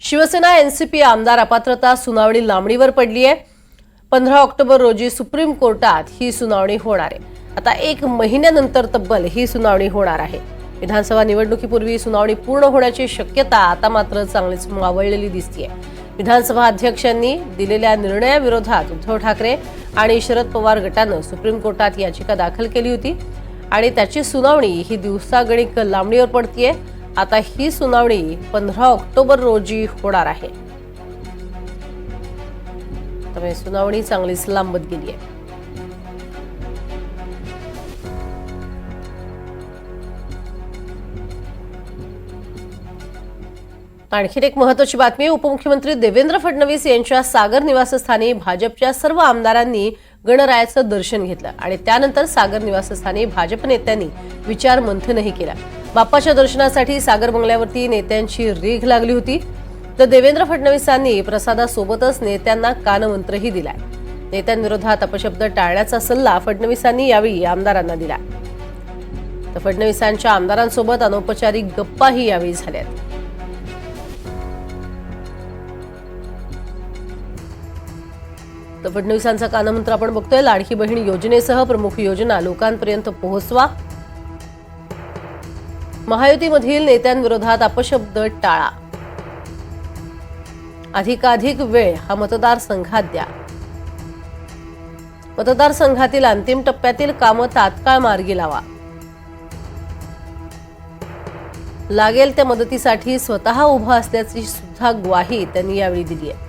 Shiv Sena NCP आमदार अपात्रता सुनावणी लांबणीवर पडली आहे। 15 ऑक्टोबर रोजी सुप्रीम कोर्टात ही सुनावणी होणार आहे। आता 1 महिन्यानंतर तब्बल ही सुनावणी होणार आहे। विधानसभा निवडणुकीपूर्वी सुनावणी पूर्ण होण्याची शक्यता आता मात्र चांगलीच मावळलेली दिसतेय। विधानसभा अध्यक्षांनी दिलेल्या निर्णयाविरोधात उद्धव ठाकरे आणि शरद पवार गटानं सुप्रीम कोर्टात याचिका दाखल केली होती आणि त्याची सुनावणी ही दिवसागणिक लांबणीवर पडतेय। आता ही सुनावणी 15 ऑक्टोबर रोजी होणार आहे। त्यामुळे सुनावणी चांगलीच लांबत गेली आहे। आणखी एक महत्त्वाची बातमी, उपमुख्यमंत्री देवेंद्र फडणवीस यांच्या सागर निवासस्थानी भाजपच्या सर्व आमदारांनी गणरायाचं दर्शन घेतलं आणि त्यानंतर सागर निवासस्थानी भाजप नेत्यांनी विचार मंथनही केलं। बाप्पाच्या दर्शनासाठी सागर बंगल्यावरती नेत्यांची रीघ लागली होती। तर देवेंद्र फडणवीसांनी प्रसादासोबतच नेत्यांना कानमंत्रही दिलाय। नेत्यांविरोधात अपशब्द टाळण्याचा सल्ला फडणवीसांनी यावेळी आमदारांना दिला। तर फडणवीसांच्या आमदारांसोबत अनौपचारिक गप्पाही यावेळी झाल्यात। तर फडणवीसांचा कानमंत्र आपण बघतोय, लाडकी बहीण योजनेसह प्रमुख योजना लोकांपर्यंत पोहोचवा, महायुतीमधील नेत्यांविरोधात अपशब्द टाळा, अधिकाधिक वेळ हा मतदारसंघात द्या, मतदारसंघातील अंतिम टप्प्यातील कामं तात्काळ मार्गी लावा, लागेल त्या मदतीसाठी स्वतः उभा असल्याची सुद्धा ग्वाही त्यांनी यावेळी दिली आहे।